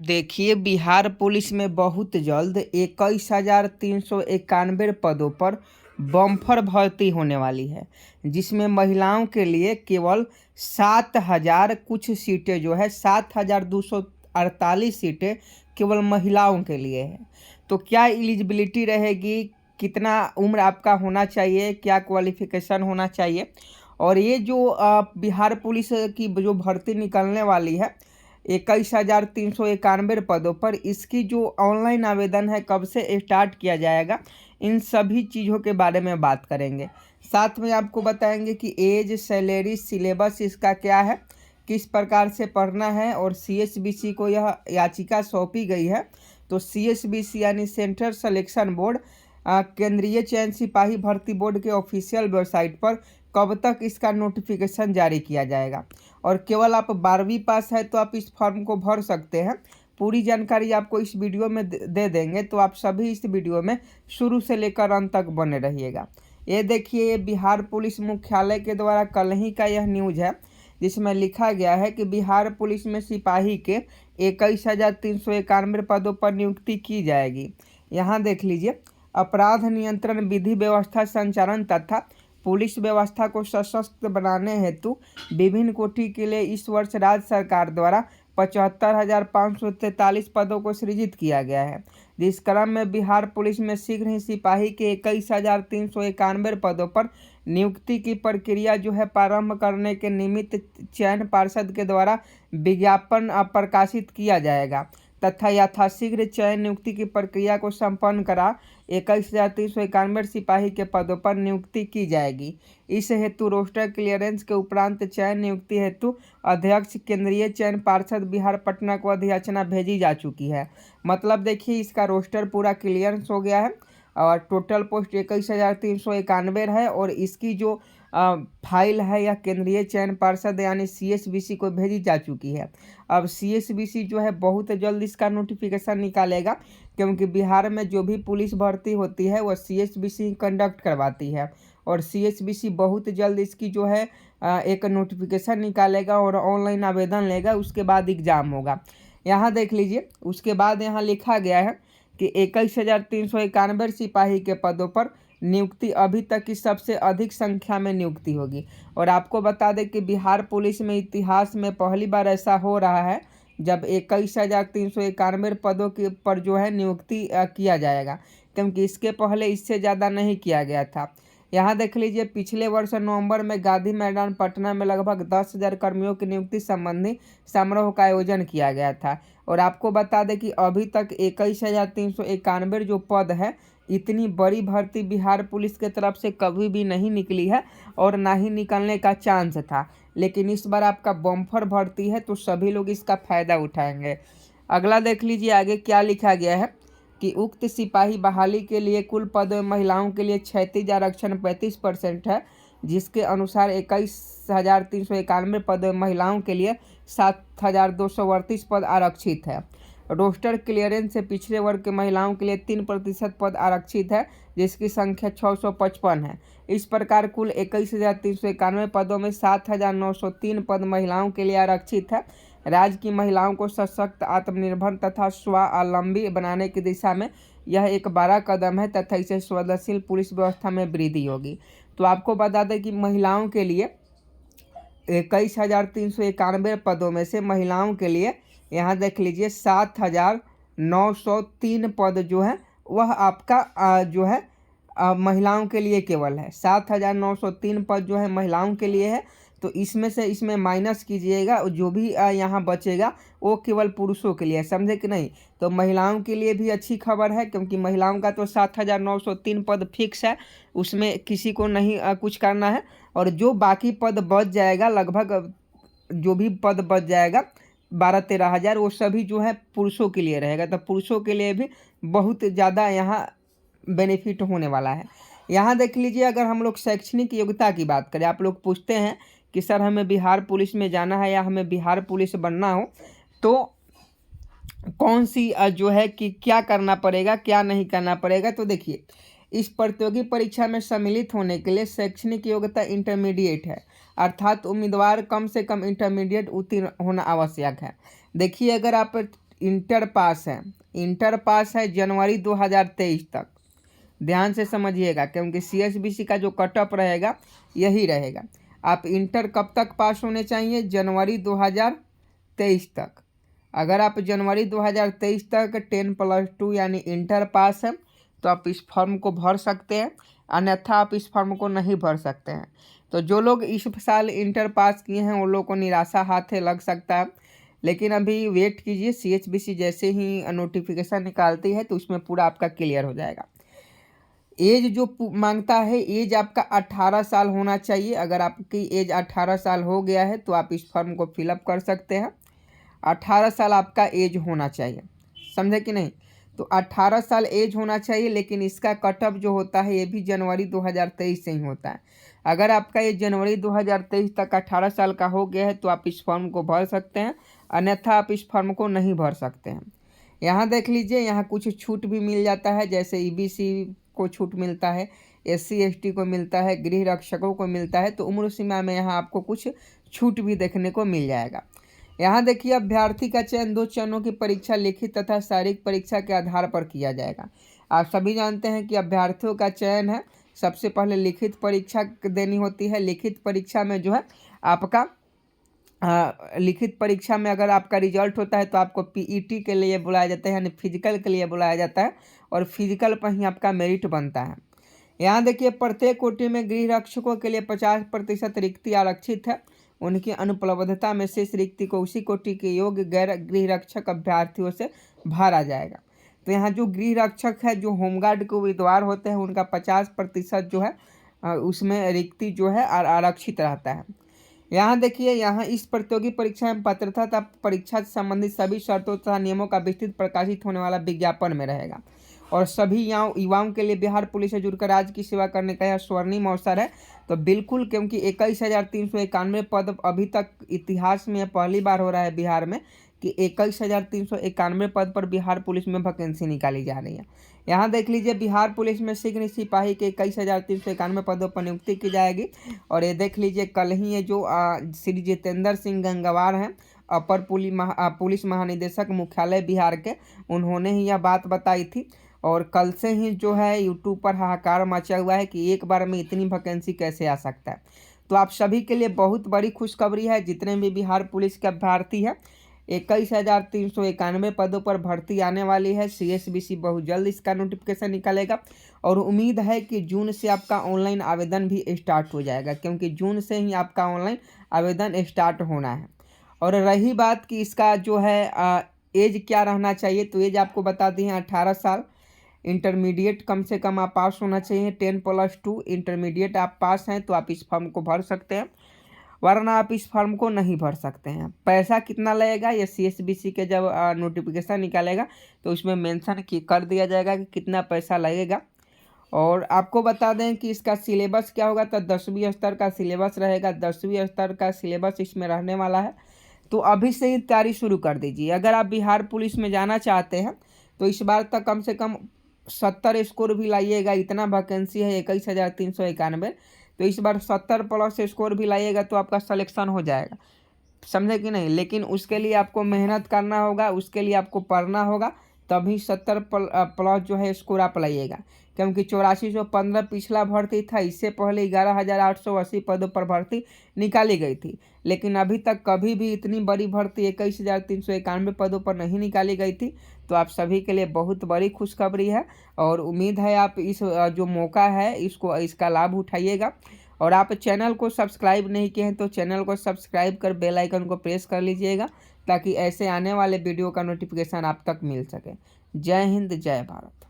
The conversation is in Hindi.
देखिए, बिहार पुलिस में बहुत जल्द 21,391 पदों पर बम्पर भर्ती होने वाली है, जिसमें महिलाओं के लिए केवल 7,000 कुछ सीटें जो है 7,248 सीटें केवल महिलाओं के लिए है। तो क्या एलिजिबिलिटी रहेगी, कितना उम्र आपका होना चाहिए, क्या क्वालिफिकेशन होना चाहिए, और ये जो बिहार पुलिस की जो भर्ती निकलने वाली है 21,391 पदों पर, इसकी जो ऑनलाइन आवेदन है कब से स्टार्ट किया जाएगा, इन सभी चीज़ों के बारे में बात करेंगे। साथ में आपको बताएंगे कि एज, सैलरी, सिलेबस इसका क्या है, किस प्रकार से पढ़ना है, और CSBC को यह याचिका सौंपी गई है। तो CSBC यानी सेंट्रल सिलेक्शन बोर्ड, केंद्रीय चयन सिपाही भर्ती बोर्ड के ऑफिशियल वेबसाइट पर कब तक इसका नोटिफिकेशन जारी किया जाएगा। और केवल आप 12वीं पास है तो आप इस फॉर्म को भर सकते हैं। पूरी जानकारी आपको इस वीडियो में दे देंगे, तो आप सभी इस वीडियो में शुरू से लेकर अंत तक बने रहिएगा। ये देखिए, ये बिहार पुलिस मुख्यालय के द्वारा कल ही का यह न्यूज़ है, जिसमें लिखा गया है कि बिहार पुलिस में सिपाही के 21,391 पदों पर नियुक्ति की जाएगी। यहाँ देख लीजिए, अपराध नियंत्रण, विधि व्यवस्था संचालन तथा पुलिस व्यवस्था को सशक्त बनाने हेतु विभिन्न कोटि के लिए इस वर्ष राज्य सरकार द्वारा 75,543 पदों को सृजित किया गया है। जिस क्रम में बिहार पुलिस में शीघ्र ही सिपाही के 21,391 पदों पर नियुक्ति की प्रक्रिया जो है प्रारंभ करने के निमित्त चयन पार्षद के द्वारा विज्ञापन प्रकाशित किया जाएगा तथा यथाशीघ्र चयन नियुक्ति की प्रक्रिया को संपन्न करा 21,391 सिपाही के पदों पर नियुक्ति की जाएगी। इस हेतु रोस्टर क्लियरेंस के उपरांत चयन नियुक्ति हेतु अध्यक्ष केंद्रीय चयन पार्षद बिहार पटना को अधियाचना भेजी जा चुकी है। मतलब देखिए, इसका रोस्टर पूरा क्लियरेंस हो गया है और टोटल पोस्ट 21,391 है, और इसकी जो फाइल है या केंद्रीय चयन पार्षद यानी CSBC को भेजी जा चुकी है। अब CSBC जो है बहुत जल्द इसका नोटिफिकेशन निकालेगा, क्योंकि बिहार में जो भी पुलिस भर्ती होती है वह CSBC कंडक्ट करवाती है, और CSBC बहुत जल्द इसकी जो है एक नोटिफिकेशन निकालेगा और ऑनलाइन आवेदन लेगा, उसके बाद एग्ज़ाम होगा। यहाँ देख लीजिए, उसके बाद यहाँ लिखा गया है कि 21,391 सिपाही के पदों पर नियुक्ति अभी तक की सबसे अधिक संख्या में नियुक्ति होगी। और आपको बता दें कि बिहार पुलिस में इतिहास में पहली बार ऐसा हो रहा है जब 21,391 पदों के पर जो है नियुक्ति किया जाएगा, क्योंकि इसके पहले इससे ज़्यादा नहीं किया गया था। यहाँ देख लीजिए, पिछले वर्ष नवंबर में गांधी मैदान पटना में लगभग 10,000 कर्मियों की नियुक्ति संबंधी समारोह का आयोजन किया गया था। और आपको बता दें कि अभी तक 21,391 जो पद है, इतनी बड़ी भर्ती बिहार पुलिस के तरफ से कभी भी नहीं निकली है और ना ही निकलने का चांस था। लेकिन इस बार आपका बम्पर भर्ती है, तो सभी लोग इसका फ़ायदा उठाएंगे। अगला देख लीजिए, आगे क्या लिखा गया है कि उक्त सिपाही बहाली के लिए कुल पद में महिलाओं के लिए क्षैतिज आरक्षण 35% है, जिसके अनुसार 21,391 पद में महिलाओं के लिए 7,238 पद आरक्षित है। रोस्टर क्लियरेंस से पिछड़े वर्ग के महिलाओं के लिए 3% पद आरक्षित है, जिसकी संख्या 655 है। इस प्रकार कुल 21,391 पदों में 7,903 पद महिलाओं के लिए आरक्षित है। राज्य की महिलाओं को सशक्त, आत्मनिर्भर तथा स्वावलंबी बनाने की दिशा में यह एक बड़ा कदम है तथा इससे संवेदनशील पुलिस व्यवस्था में वृद्धि होगी। तो आपको बता दें कि महिलाओं के लिए 21,391 पदों में से महिलाओं के लिए यहाँ देख लीजिए 7,903 पद जो है वह आपका जो है महिलाओं के लिए केवल है। 7,903 पद जो है महिलाओं के लिए है, तो इसमें से इसमें माइनस कीजिएगा, जो भी यहाँ बचेगा वो केवल पुरुषों के लिए है, समझे कि नहीं। तो महिलाओं के लिए भी अच्छी खबर है, क्योंकि महिलाओं का तो 7,903 पद फिक्स है, उसमें किसी को नहीं कुछ करना है। और जो बाकी पद बच जाएगा, लगभग जो भी पद बच जाएगा 12-13 हज़ार, वो सभी जो है पुरुषों के लिए रहेगा। तो पुरुषों के लिए भी बहुत ज़्यादा यहाँ बेनिफिट होने वाला है। यहाँ देख लीजिए, अगर हम लोग शैक्षणिक योग्यता की बात करें, आप लोग पूछते हैं कि सर हमें बिहार पुलिस में जाना है या हमें बिहार पुलिस बनना हो, तो कौन सी जो है कि क्या करना पड़ेगा, क्या नहीं करना पड़ेगा। तो देखिए, इस प्रतियोगी परीक्षा में सम्मिलित होने के लिए शैक्षणिक योग्यता इंटरमीडिएट है, अर्थात उम्मीदवार कम से कम इंटरमीडिएट उत्तीर्ण होना आवश्यक है। देखिए, अगर आप इंटर पास है, इंटर पास है जनवरी 2023 तक। ध्यान से समझिएगा, क्योंकि CSBC का जो कट ऑफ रहेगा यही रहेगा। आप इंटर कब तक पास होने चाहिए? जनवरी 2023 तक। अगर आप जनवरी 2023 तक 10+2 यानी इंटर पास है तो आप इस फॉर्म को भर सकते हैं, अन्यथा आप इस फॉर्म को नहीं भर सकते हैं। तो जो लोग इस साल इंटर पास किए हैं उन लोगों को निराशा हाथ लग सकता है, लेकिन अभी वेट कीजिए। CSBC जैसे ही नोटिफिकेशन निकालती है तो उसमें पूरा आपका क्लियर हो जाएगा। एज जो मांगता है, एज आपका 18 साल होना चाहिए। अगर आपकी एज 18 साल हो गया है तो आप इस फॉर्म को फिलअप कर सकते हैं। 18 साल आपका एज होना चाहिए, समझे कि नहीं? तो 18 साल एज होना चाहिए, लेकिन इसका कट ऑफ जो होता है ये भी जनवरी 2023 से ही होता है। अगर आपका ये जनवरी 2023 तक 18 साल का हो गया है तो आप इस फॉर्म को भर सकते हैं, अन्यथा आप इस फॉर्म को नहीं भर सकते हैं। यहाँ देख लीजिए, यहाँ कुछ छूट भी मिल जाता है, जैसे EBC को छूट मिलता है, SC ST को मिलता है, गृह रक्षकों को मिलता है। तो उम्र सीमा में यहाँ आपको कुछ छूट भी देखने को मिल जाएगा। यहाँ देखिए, अभ्यर्थी का चयन 2 चरणों की परीक्षा, लिखित तथा शारीरिक परीक्षा के आधार पर किया जाएगा। आप सभी जानते हैं कि अभ्यर्थियों का चयन है, सबसे पहले लिखित परीक्षा देनी होती है। लिखित परीक्षा में जो है आपका लिखित परीक्षा में अगर आपका रिजल्ट होता है तो आपको PET के लिए बुलाया जाता है, यानी फिजिकल के लिए बुलाया जाता है, और फिजिकल पर ही आपका मेरिट बनता है। यहाँ देखिए, प्रत्येक कोटि में गृह रक्षकों के लिए 50% रिक्ति आरक्षित है। उनकी अनुपलब्धता में शेष रिक्ति को उसी कोटि के योग्य गैर गृह रक्षक अभ्यर्थियों से भरा जाएगा। तो यहाँ जो गृह रक्षक है, जो होमगार्ड के उम्मीदवार होते हैं, उनका 50% जो है उसमें रिक्ति जो है आरक्षित रहता है। यहाँ देखिए, यहाँ इस प्रतियोगी परीक्षा में पात्रता तथा परीक्षा से संबंधित सभी शर्तों तथा नियमों का विस्तृत प्रकाशित होने वाला विज्ञापन में रहेगा। और सभी युवाओं के लिए बिहार पुलिस से जुड़कर राज्य की सेवा करने का यह स्वर्णिम अवसर है। तो बिल्कुल, क्योंकि 21,391 पद अभी तक इतिहास में पहली बार हो रहा है बिहार में कि 21,391 पद पर बिहार पुलिस में वैकेंसी निकाली जा रही है। यहाँ देख लीजिए, बिहार पुलिस में शीघ्र सिपाही के 21,391 पदों पर नियुक्ति की जाएगी। और ये देख लीजिए, कल ही ये जो श्री जितेंद्र सिंह गंगवार हैं, अपर पुलिस महानिदेशक मुख्यालय बिहार के, उन्होंने ही यह बात बताई थी। और कल से ही जो है यूट्यूब पर हाहाकार मचा हुआ है कि एक बार में इतनी वैकेंसी कैसे आ सकता है। तो आप सभी के लिए बहुत बड़ी खुशखबरी है। जितने भी बिहार पुलिस के अभ्यर्थी हैं, 21,391 पदों पर भर्ती आने वाली है। CSBC बहुत जल्द इसका नोटिफिकेशन निकालेगा, और उम्मीद है कि जून से आपका ऑनलाइन आवेदन भी स्टार्ट हो जाएगा, क्योंकि जून से ही आपका ऑनलाइन आवेदन स्टार्ट होना है। और रही बात कि इसका जो है एज क्या रहना चाहिए, तो एज आपको बता दी है 18 साल। इंटरमीडिएट कम से कम आप पास होना चाहिए, 10+2 इंटरमीडिएट आप पास हैं तो आप इस फॉर्म को भर सकते हैं, वरना आप इस फॉर्म को नहीं भर सकते हैं। पैसा कितना लगेगा, ये CSBC के जब नोटिफिकेशन निकालेगा तो उसमें मेंशन कर दिया जाएगा कि कितना पैसा लगेगा। और आपको बता दें कि इसका सिलेबस क्या होगा, तो 10वीं स्तर का सिलेबस रहेगा। 10वीं स्तर का सिलेबस इसमें रहने वाला है, तो अभी से ही तैयारी शुरू कर दीजिए। अगर आप बिहार पुलिस में जाना चाहते हैं तो इस बार तक कम से कम 70 स्कोर भी लाइएगा। इतना वैकेंसी है 21,391, तो इस बार 70+ स्कोर भी लाइएगा तो आपका सिलेक्शन हो जाएगा, समझे कि नहीं? लेकिन उसके लिए आपको मेहनत करना होगा, उसके लिए आपको पढ़ना होगा, तभी 70+ जो है स्कोर आप लाइएगा। क्योंकि 8415 पिछला भर्ती था, इससे पहले 11,880 पदों पर भर्ती निकाली गई थी। लेकिन अभी तक कभी भी इतनी बड़ी भर्ती 21,391 पदों पर नहीं निकाली गई थी। तो आप सभी के लिए बहुत बड़ी खुशखबरी है, और उम्मीद है आप इस जो मौका है इसका लाभ उठाइएगा। और आप चैनल को सब्सक्राइब नहीं किए हैं तो चैनल को सब्सक्राइब कर बेल आइकन को प्रेस कर लीजिएगा, ताकि ऐसे आने वाले वीडियो का नोटिफिकेशन आप तक मिल सके। जय हिंद, जय भारत।